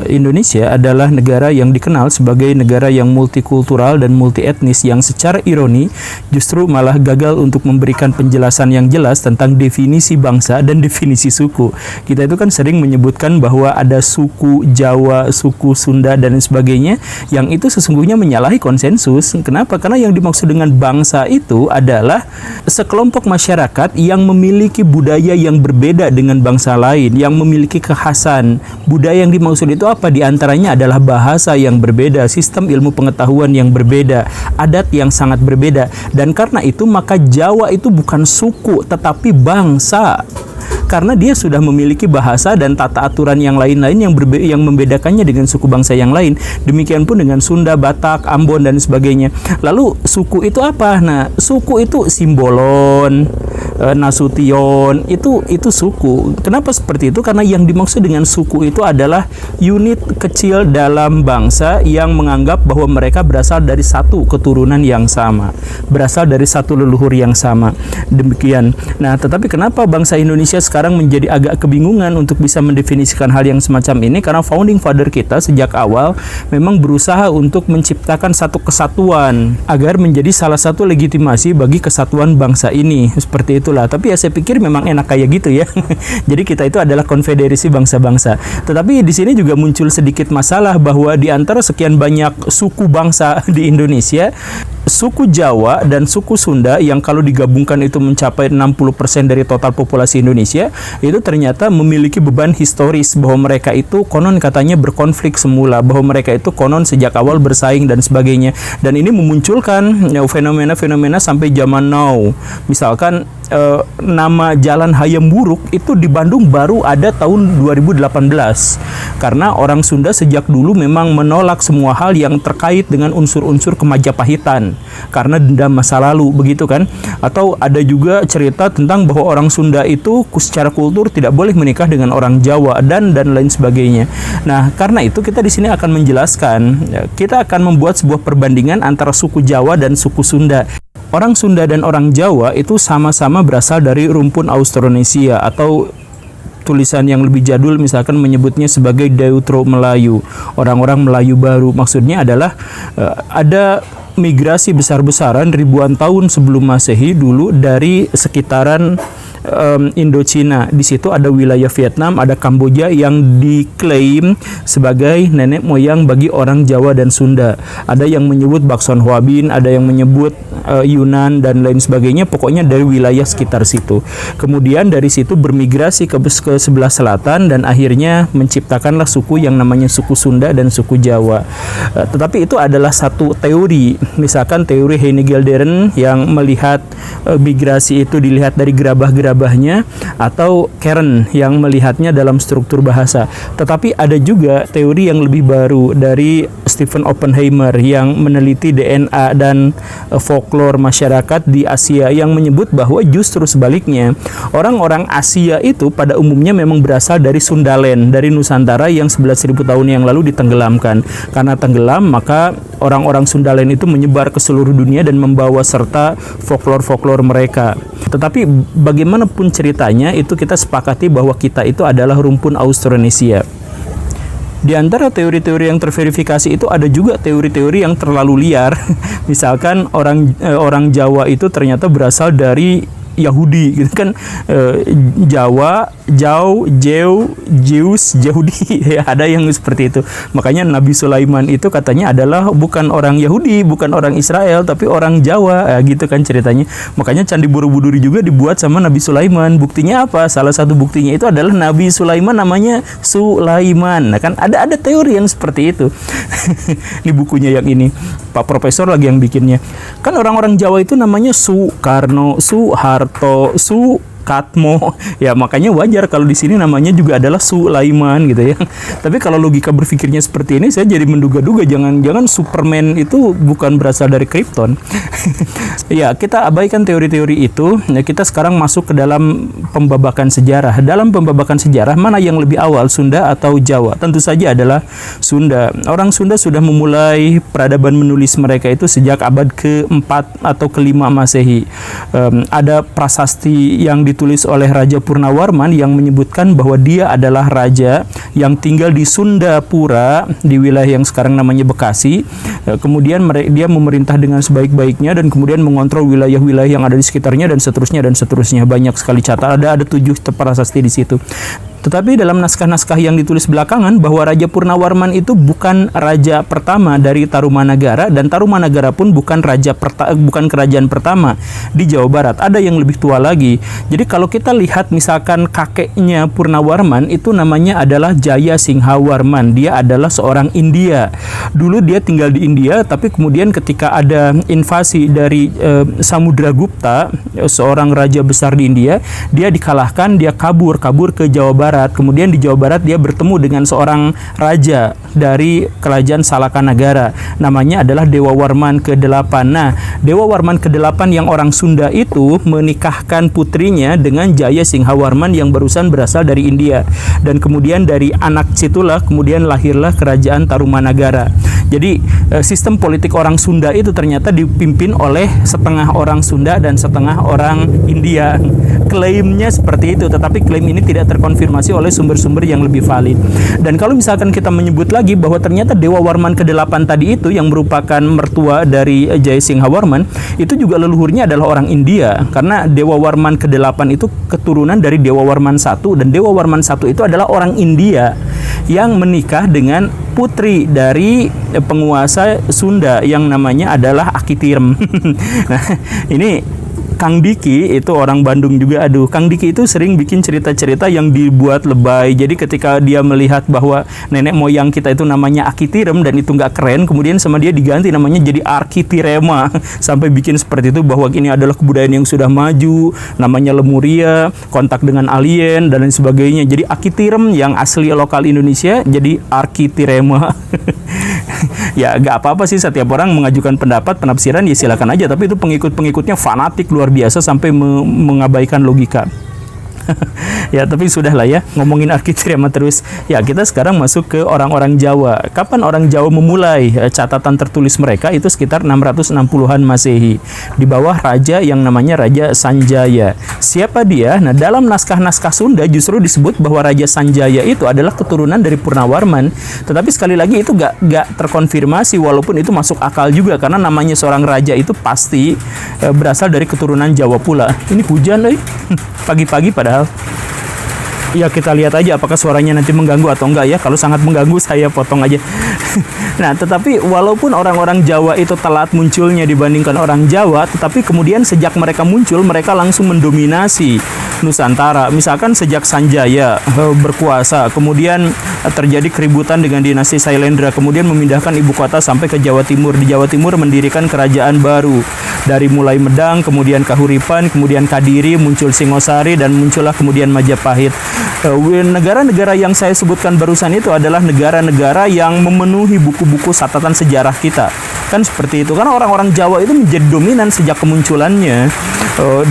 Indonesia adalah negara yang dikenal sebagai negara yang multikultural dan multi etnis, yang secara ironi justru malah gagal untuk memberikan penjelasan yang jelas tentang definisi bangsa dan definisi suku. Kita itu kan sering menyebutkan bahwa ada suku Jawa, suku Sunda dan sebagainya, yang itu sesungguhnya menyalahi konsensus. Kenapa? Karena yang dimaksud dengan bangsa itu adalah sekelompok masyarakat yang memiliki budaya yang berbeda dengan bangsa lain, yang memiliki kekhasan. Budaya yang dimaksud itu apa? Di antaranya adalah bahasa yang berbeda, sistem ilmu pengetahuan yang berbeda, adat yang sangat berbeda. Dan karena itu maka Jawa itu bukan suku tetapi bangsa. Karena dia sudah memiliki bahasa dan tata aturan yang lain-lain yang membedakannya dengan suku bangsa yang lain. Demikian pun dengan Sunda, Batak, Ambon dan sebagainya. Lalu suku itu apa? Nah, suku itu Simbolon, Nasution, itu suku. Kenapa seperti itu? Karena yang dimaksud dengan suku itu adalah unit kecil dalam bangsa yang menganggap bahwa mereka berasal dari satu keturunan yang sama, berasal dari satu leluhur yang sama. Demikian. Nah, tetapi kenapa bangsa Indonesia sekarang menjadi agak kebingungan untuk bisa mendefinisikan hal yang semacam ini? Karena founding father kita sejak awal memang berusaha untuk menciptakan satu kesatuan agar menjadi salah satu legitimasi bagi kesatuan bangsa ini. Seperti itulah. Tapi ya saya pikir memang enak kayak gitu ya. Jadi kita itu adalah konfederasi bangsa-bangsa. Tetapi di sini juga muncul sedikit masalah bahwa di antara sekian banyak suku bangsa di Indonesia, suku Jawa dan suku Sunda yang kalau digabungkan itu mencapai 60% dari total populasi Indonesia, itu ternyata memiliki beban historis bahwa mereka itu konon katanya berkonflik semula, bahwa mereka itu konon sejak awal bersaing dan sebagainya. Dan ini memunculkan fenomena-fenomena sampai zaman now. Misalkan nama Jalan Hayam Wuruk itu di Bandung baru ada tahun 2018. Karena orang Sunda sejak dulu memang menolak semua hal yang terkait dengan unsur-unsur Kemajapahit karena dendam masa lalu, begitu kan? Atau ada juga cerita tentang bahwa orang Sunda itu secara kultur tidak boleh menikah dengan orang Jawa dan lain sebagainya. Nah, karena itu kita di sini akan menjelaskan, kita akan membuat sebuah perbandingan antara suku Jawa dan suku Sunda. Orang Sunda dan orang Jawa itu sama-sama berasal dari rumpun Austronesia, atau tulisan yang lebih jadul misalkan menyebutnya sebagai Deutero Melayu, orang-orang Melayu baru. Maksudnya adalah ada migrasi besar-besaran ribuan tahun sebelum Masehi dulu dari sekitaran Indochina. Di situ ada wilayah Vietnam, ada Kamboja yang diklaim sebagai nenek moyang bagi orang Jawa dan Sunda. Ada yang menyebut Bakson Hwabin, ada yang menyebut Yunan dan lain sebagainya. Pokoknya dari wilayah sekitar situ. Kemudian dari situ bermigrasi ke sebelah selatan dan akhirnya menciptakanlah suku yang namanya suku Sunda dan suku Jawa. Tetapi itu adalah satu teori. Misalkan teori Heine Gelderen yang melihat migrasi itu dilihat dari gerabah-gerabahnya, atau Keren yang melihatnya dalam struktur bahasa. Tetapi ada juga teori yang lebih baru dari Stephen Oppenheimer yang meneliti DNA dan folklore masyarakat di Asia, yang menyebut bahwa justru sebaliknya, orang-orang Asia itu pada umumnya memang berasal dari Sundaland, dari Nusantara yang 11.000 tahun yang lalu ditenggelamkan. Karena tenggelam, maka orang-orang Sundaland itu menyebar ke seluruh dunia dan membawa serta folklore-folklore mereka. Tetapi bagaimanapun ceritanya, itu kita sepakati bahwa kita itu adalah rumpun Austronesia. Di antara teori-teori yang terverifikasi itu ada juga teori-teori yang terlalu liar. Misalkan orang Jawa itu ternyata berasal dari Yahudi, gitu kan, Jawa, Jau, Jeu, Zeus, Yahudi, ya, ada yang seperti itu. Makanya Nabi Sulaiman itu katanya adalah bukan orang Yahudi, bukan orang Israel, tapi orang Jawa, ya, gitu kan ceritanya. Makanya Candi Borobudur juga dibuat sama Nabi Sulaiman. Buktinya apa? Salah satu buktinya itu adalah Nabi Sulaiman namanya Sulaiman. Nah, kan ada teori yang seperti itu. Ini bukunya yang ini, Pak Profesor lagi yang bikinnya. Kan orang-orang Jawa itu namanya Soekarno, Soeharto, Katmo, ya makanya wajar kalau di sini namanya juga adalah Sulaiman gitu ya. Tapi kalau logika berpikirnya seperti ini, saya jadi menduga-duga jangan-jangan Superman itu bukan berasal dari Krypton. Ya, kita abaikan teori-teori itu. Ya, kita sekarang masuk ke dalam pembabakan sejarah. Dalam pembabakan sejarah, mana yang lebih awal, Sunda atau Jawa? Tentu saja adalah Sunda. Orang Sunda sudah memulai peradaban menulis mereka itu sejak abad ke-4 atau ke-5 Masehi. Ada prasasti yang ditulis ditulis oleh Raja Purnawarman yang menyebutkan bahwa dia adalah raja yang tinggal di Sundapura, di wilayah yang sekarang namanya Bekasi. Kemudian dia memerintah dengan sebaik-baiknya dan kemudian mengontrol wilayah-wilayah yang ada di sekitarnya dan seterusnya dan seterusnya. Banyak sekali catatan, ada 7 prasasti di situ. Tetapi dalam naskah-naskah yang ditulis belakangan bahwa Raja Purnawarman itu bukan raja pertama dari Tarumanagara, dan Tarumanagara pun bukan kerajaan pertama di Jawa Barat. Ada yang lebih tua lagi. Jadi kalau kita lihat misalkan kakeknya Purnawarman itu namanya adalah Jaya Singhawarman. Dia adalah seorang India. Dulu dia tinggal di India, tapi kemudian ketika ada invasi dari Samudragupta, seorang raja besar di India, dia dikalahkan, dia kabur ke Jawa Barat. Kemudian di Jawa Barat dia bertemu dengan seorang raja dari kerajaan Salakanagara. Namanya adalah Dewa Warman ke-8. Nah, Dewa Warman ke-8 yang orang Sunda itu menikahkan putrinya dengan Jaya Singhawarman yang barusan berasal dari India. Dan kemudian dari anak situlah kemudian lahirlah kerajaan Tarumanagara. Jadi sistem politik orang Sunda itu ternyata dipimpin oleh setengah orang Sunda dan setengah orang India. Klaimnya seperti itu, tetapi klaim ini tidak terkonfirmasi oleh sumber-sumber yang lebih valid. Dan kalau misalkan kita menyebut lagi bahwa ternyata Dewa Warman ke-8 tadi itu yang merupakan mertua dari Jaya Singhawarman, itu juga leluhurnya adalah orang India, karena Dewa Warman ke-8 itu keturunan dari Dewa Warman I, dan Dewa Warman I itu adalah orang India yang menikah dengan putri dari penguasa Sunda yang namanya adalah Akitirem. Nah, ini Kang Diki itu orang Bandung juga. Aduh, Kang Diki itu sering bikin cerita-cerita yang dibuat lebay. Jadi ketika dia melihat bahwa nenek moyang kita itu namanya Akitirem dan itu nggak keren, kemudian sama dia diganti namanya jadi Arkitirema. Sampai bikin seperti itu bahwa ini adalah kebudayaan yang sudah maju, namanya Lemuria, kontak dengan alien dan lain sebagainya. Jadi Akitirem yang asli lokal Indonesia jadi Arkitirema. Ya nggak apa-apa sih, setiap orang mengajukan pendapat, penafsiran ya silakan aja, tapi itu pengikut-pengikutnya fanatik luar biasa sampai mengabaikan logika. Ya, tapi sudahlah ya, ngomongin Arkitirema terus. Ya, kita sekarang masuk ke orang-orang Jawa. Kapan orang Jawa memulai catatan tertulis mereka? Itu sekitar 660-an Masehi. Di bawah raja yang namanya Raja Sanjaya. Siapa dia? Nah, dalam naskah-naskah Sunda justru disebut bahwa Raja Sanjaya itu adalah keturunan dari Purnawarman. Tetapi sekali lagi itu gak terkonfirmasi, walaupun itu masuk akal juga, karena namanya seorang raja itu pasti berasal dari keturunan Jawa pula. Ini hujan, pagi-pagi padahal. Ya, kita lihat aja apakah suaranya nanti mengganggu atau enggak ya. Kalau sangat mengganggu saya potong aja. Nah, tetapi walaupun orang-orang Jawa itu telat munculnya dibandingkan orang Jawa, tetapi kemudian sejak mereka muncul, mereka langsung mendominasi Nusantara. Misalkan sejak Sanjaya berkuasa, kemudian terjadi keributan dengan dinasti Sailendra, kemudian memindahkan ibu kota sampai ke Jawa Timur. Di Jawa Timur mendirikan kerajaan baru. Dari mulai Medang, kemudian Kahuripan, kemudian Kadiri, muncul Singosari, dan muncullah kemudian Majapahit. Negara-negara yang saya sebutkan barusan itu adalah negara-negara yang memenuhi buku-buku catatan sejarah kita. Kan seperti itu, karena orang-orang Jawa itu menjadi dominan sejak kemunculannya.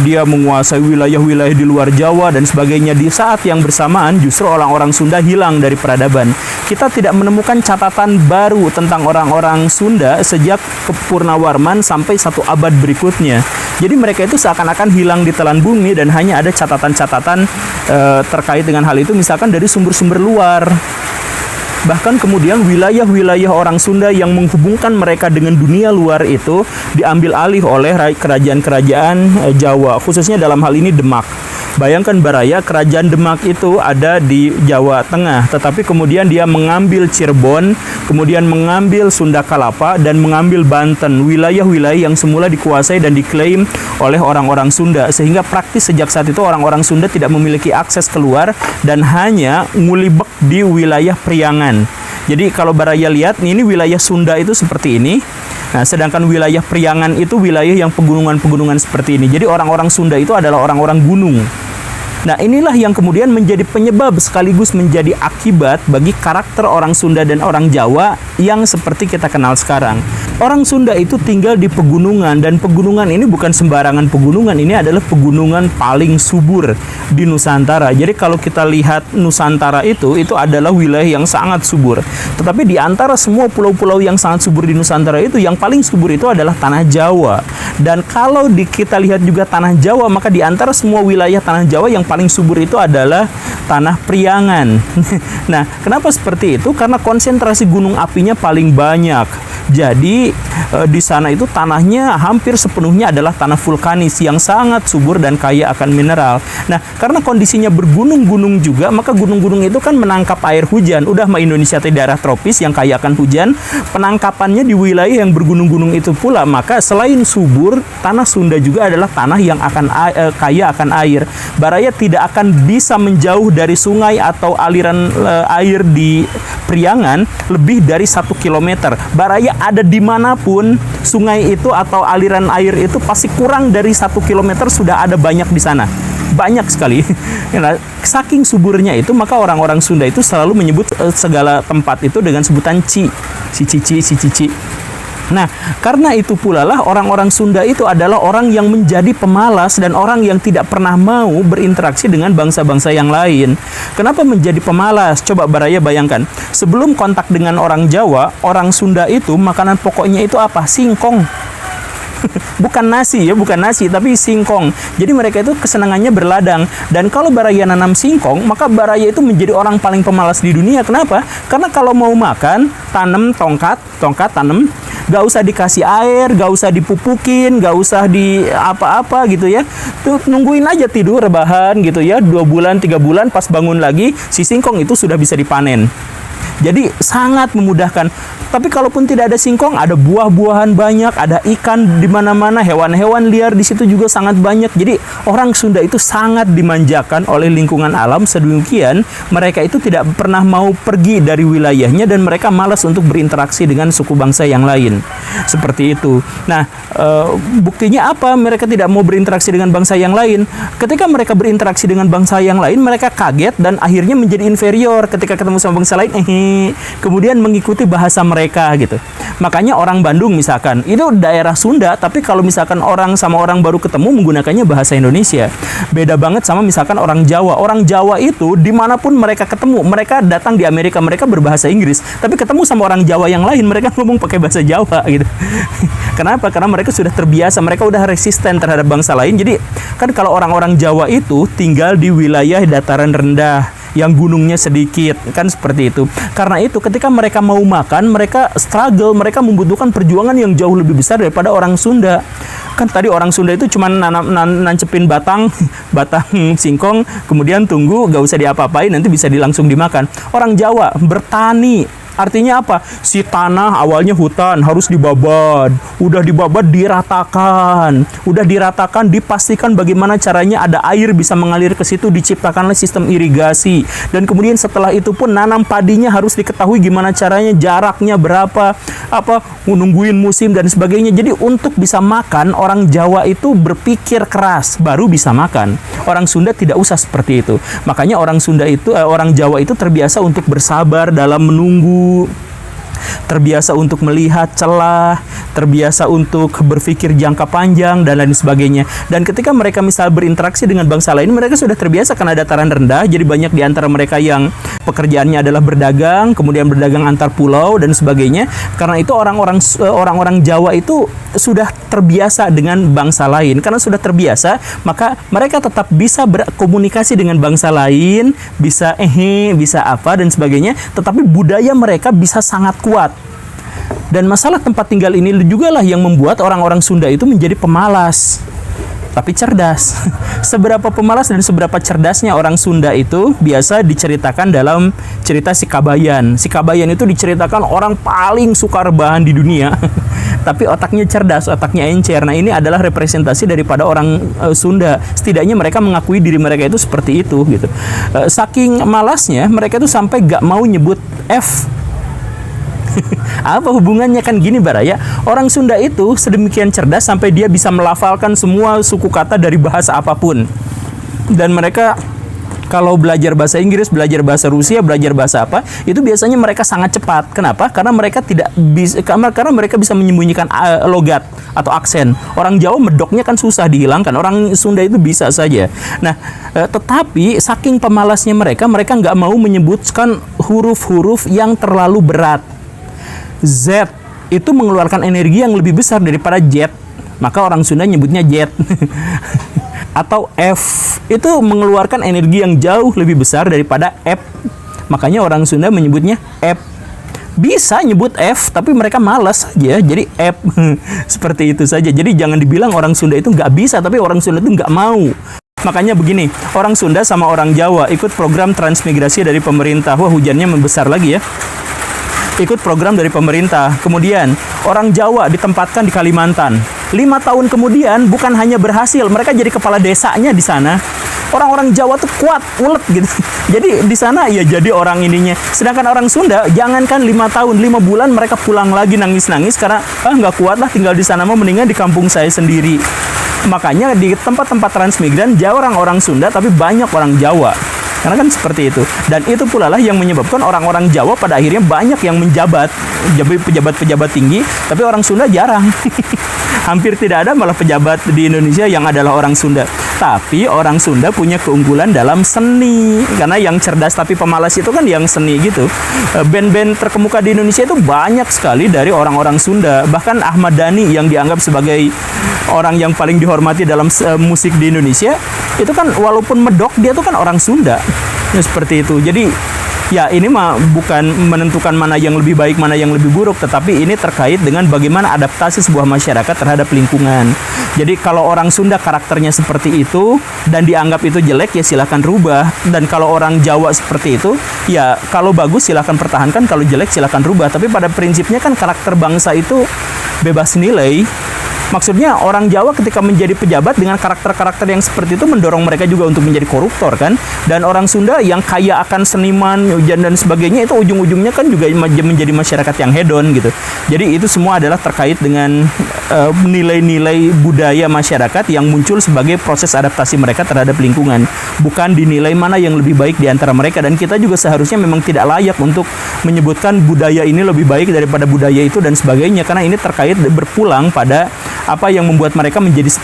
Dia menguasai wilayah-wilayah di luar Jawa dan sebagainya. Di saat yang bersamaan justru orang-orang Sunda hilang dari peradaban. Kita tidak menemukan catatan baru tentang orang-orang Sunda sejak Purnawarman sampai 1 abad berikutnya. Jadi mereka itu seakan-akan hilang di telan bumi dan hanya ada catatan-catatan terkait dengan hal itu misalkan dari sumber-sumber luar. Bahkan kemudian wilayah-wilayah orang Sunda yang menghubungkan mereka dengan dunia luar itu diambil alih oleh kerajaan-kerajaan Jawa, khususnya dalam hal ini Demak. Bayangkan Baraya, kerajaan Demak itu ada di Jawa Tengah, tetapi kemudian dia mengambil Cirebon, kemudian mengambil Sunda Kalapa, dan mengambil Banten, wilayah-wilayah yang semula dikuasai dan diklaim oleh orang-orang Sunda, sehingga praktis sejak saat itu orang-orang Sunda tidak memiliki akses keluar dan hanya ngulibek di wilayah Priangan. Jadi kalau Baraya lihat, ini wilayah Sunda itu seperti ini. Nah, sedangkan wilayah Priangan itu wilayah yang pegunungan-pegunungan seperti ini. Jadi orang-orang Sunda itu adalah orang-orang gunung. Nah, inilah yang kemudian menjadi penyebab sekaligus menjadi akibat bagi karakter orang Sunda dan orang Jawa yang seperti kita kenal sekarang. Orang Sunda itu tinggal di pegunungan, dan pegunungan ini bukan sembarangan pegunungan, ini adalah pegunungan paling subur di Nusantara. Jadi kalau kita lihat Nusantara itu adalah wilayah yang sangat subur. Tetapi di antara semua pulau-pulau yang sangat subur di Nusantara itu, yang paling subur itu adalah tanah Jawa. Dan kalau kita lihat juga tanah Jawa, maka di antara semua wilayah tanah Jawa yang paling subur itu adalah tanah Priangan. Nah, kenapa seperti itu? Karena konsentrasi gunung apinya paling banyak. Jadi di sana itu tanahnya hampir sepenuhnya adalah tanah vulkanis yang sangat subur dan kaya akan mineral. Nah, karena kondisinya bergunung-gunung juga, maka gunung-gunung itu kan menangkap air hujan. Udah mah Indonesia itu daerah tropis yang kaya akan hujan, penangkapannya di wilayah yang bergunung-gunung itu pula. Maka selain subur, tanah Sunda juga adalah tanah yang akan kaya akan air. Baraya tidak akan bisa menjauh dari sungai atau aliran air di Priangan lebih dari 1 kilometer. Baraya ada dimanapun sungai itu atau aliran air itu pasti kurang dari 1 kilometer sudah ada banyak di sana. Banyak sekali. Nah, saking suburnya itu, maka orang-orang Sunda itu selalu menyebut segala tempat itu dengan sebutan Ci. Si Cici, si Cici. Nah, karena itu pula lah orang-orang Sunda itu adalah orang yang menjadi pemalas dan orang yang tidak pernah mau berinteraksi dengan bangsa-bangsa yang lain. Kenapa menjadi pemalas? Coba Baraya bayangkan. Sebelum kontak dengan orang Jawa, orang Sunda itu makanan pokoknya itu apa? Singkong. Bukan nasi ya, bukan nasi, tapi singkong. Jadi mereka itu kesenangannya berladang. Dan kalau Baraya nanam singkong, maka Baraya itu menjadi orang paling pemalas di dunia. Kenapa? Karena kalau mau makan, tanam tongkat tanam, gak usah dikasih air, gak usah dipupukin, gak usah di apa-apa gitu ya. Tuh nungguin aja tidur rebahan gitu ya, 2 bulan 3 bulan, pas bangun lagi si singkong itu sudah bisa dipanen. Jadi sangat memudahkan. Tapi kalaupun tidak ada singkong, ada buah-buahan banyak, ada ikan di mana-mana, hewan-hewan liar di situ juga sangat banyak. Jadi orang Sunda itu sangat dimanjakan oleh lingkungan alam sedemikian, mereka itu tidak pernah mau pergi dari wilayahnya dan mereka malas untuk berinteraksi dengan suku bangsa yang lain. Seperti itu. Nah, buktinya apa? Mereka tidak mau berinteraksi dengan bangsa yang lain. Ketika mereka berinteraksi dengan bangsa yang lain, mereka kaget dan akhirnya menjadi inferior ketika ketemu sama bangsa lain. Kemudian mengikuti bahasa mereka gitu. Makanya orang Bandung misalkan itu daerah Sunda, tapi kalau misalkan orang sama orang baru ketemu menggunakannya bahasa Indonesia. Beda banget sama misalkan orang Jawa. Orang Jawa itu dimanapun mereka ketemu, mereka datang di Amerika mereka berbahasa Inggris, tapi ketemu sama orang Jawa yang lain mereka ngomong pakai bahasa Jawa gitu. Kenapa? Karena mereka sudah terbiasa, mereka udah resisten terhadap bangsa lain. Jadi kan kalau orang-orang Jawa itu tinggal di wilayah dataran rendah yang gunungnya sedikit, kan seperti itu. Karena itu ketika mereka mau makan, mereka struggle, mereka membutuhkan perjuangan yang jauh lebih besar daripada orang Sunda. Kan tadi orang Sunda itu cuma nancepin batang singkong, kemudian tunggu, gak usah diapa-apain, nanti bisa langsung dimakan. Orang Jawa bertani. Artinya apa? Si tanah awalnya hutan harus dibabat. Udah dibabat diratakan. Udah diratakan dipastikan bagaimana caranya ada air bisa mengalir ke situ, diciptakanlah sistem irigasi. Dan kemudian setelah itu pun nanam padinya harus diketahui gimana caranya, jaraknya berapa, nungguin musim dan sebagainya. Jadi untuk bisa makan, orang Jawa itu berpikir keras baru bisa makan. Orang Sunda tidak usah seperti itu. Makanya orang Jawa itu terbiasa untuk bersabar dalam menunggu, terbiasa untuk melihat celah, terbiasa untuk berpikir jangka panjang dan lain sebagainya. Dan ketika mereka misal berinteraksi dengan bangsa lain, mereka sudah terbiasa karena dataran rendah. Jadi banyak di antara mereka yang pekerjaannya adalah berdagang, kemudian berdagang antar pulau dan sebagainya. Karena itu orang-orang Jawa itu sudah terbiasa dengan bangsa lain. Karena sudah terbiasa, maka mereka tetap bisa berkomunikasi dengan bangsa lain, bisa apa dan sebagainya, tetapi budaya mereka bisa sangat kuat. Dan masalah tempat tinggal ini juga lah yang membuat orang-orang Sunda itu menjadi pemalas, tapi cerdas. Seberapa pemalas dan seberapa cerdasnya orang Sunda itu biasa diceritakan dalam cerita Si Kabayan. Si Kabayan itu diceritakan orang paling suka rebahan di dunia. Tapi otaknya cerdas, otaknya encer. Nah, ini adalah representasi daripada orang Sunda. Setidaknya mereka mengakui diri mereka itu seperti itu gitu. Saking malasnya mereka itu sampai gak mau nyebut F. Apa hubungannya? Kan gini Baraya, orang Sunda itu sedemikian cerdas sampai dia bisa melafalkan semua suku kata dari bahasa apapun. Dan mereka Kalau belajar bahasa Inggris, belajar bahasa Rusia, belajar bahasa apa, itu biasanya mereka sangat cepat. Kenapa? Karena mereka tidak bisa, karena mereka bisa menyembunyikan logat atau aksen. Orang Jawa medoknya kan susah dihilangkan. Orang Sunda itu bisa saja. Nah, tetapi saking pemalasnya mereka nggak mau menyebutkan huruf-huruf yang terlalu berat. Z itu mengeluarkan energi yang lebih besar daripada jet. Maka orang Sunda nyebutnya jet. Atau F itu mengeluarkan energi yang jauh lebih besar daripada F. Makanya orang Sunda menyebutnya F. Bisa nyebut F, tapi mereka malas aja, jadi F. Seperti itu saja. Jadi jangan dibilang orang Sunda itu nggak bisa, tapi orang Sunda itu nggak mau. Makanya begini, orang Sunda sama orang Jawa ikut program transmigrasi dari pemerintah. Wah, hujannya membesar lagi ya. Ikut program dari pemerintah. Kemudian orang Jawa ditempatkan di Kalimantan. 5 tahun kemudian bukan hanya berhasil, mereka jadi kepala desanya di sana. Orang-orang Jawa tuh kuat, ulet gitu. Jadi di sana ya jadi orang ininya. Sedangkan orang Sunda, jangankan 5 tahun, 5 bulan mereka pulang lagi nangis-nangis karena nggak kuat lah tinggal di sana, mah mendingan di kampung saya sendiri. Makanya di tempat-tempat transmigran jarang orang Sunda tapi banyak orang Jawa. Karena kan seperti itu. Dan itu pula lah yang menyebabkan orang-orang Jawa pada akhirnya banyak yang menjabat, pejabat-pejabat tinggi, tapi orang Sunda jarang. Hampir tidak ada malah pejabat di Indonesia yang adalah orang Sunda. Tapi orang Sunda punya keunggulan dalam seni. Karena yang cerdas tapi pemalas itu kan yang seni gitu. Band-band terkemuka di Indonesia itu banyak sekali dari orang-orang Sunda. Bahkan Ahmad Dhani yang dianggap sebagai orang yang paling dihormati dalam musik di Indonesia, itu kan walaupun medok, dia tuh kan orang Sunda. Ya, seperti itu. Jadi ya ini mah bukan menentukan mana yang lebih baik, mana yang lebih buruk, tetapi ini terkait dengan bagaimana adaptasi sebuah masyarakat terhadap lingkungan. Jadi kalau orang Sunda karakternya seperti itu dan dianggap itu jelek, ya silakan rubah. Dan kalau orang Jawa seperti itu, ya kalau bagus silakan pertahankan, kalau jelek silakan rubah. Tapi pada prinsipnya kan karakter bangsa itu bebas nilai. Maksudnya orang Jawa ketika menjadi pejabat dengan karakter-karakter yang seperti itu mendorong mereka juga untuk menjadi koruptor kan. Dan orang Sunda yang kaya akan seniman dan sebagainya itu ujung-ujungnya kan juga menjadi masyarakat yang hedon gitu. Jadi itu semua adalah terkait dengan nilai-nilai budaya masyarakat yang muncul sebagai proses adaptasi mereka terhadap lingkungan. Bukan dinilai mana yang lebih baik di antara mereka. Dan kita juga seharusnya memang tidak layak untuk menyebutkan budaya ini lebih baik daripada budaya itu dan sebagainya. Karena ini terkait berpulang pada apa yang membuat mereka menjadi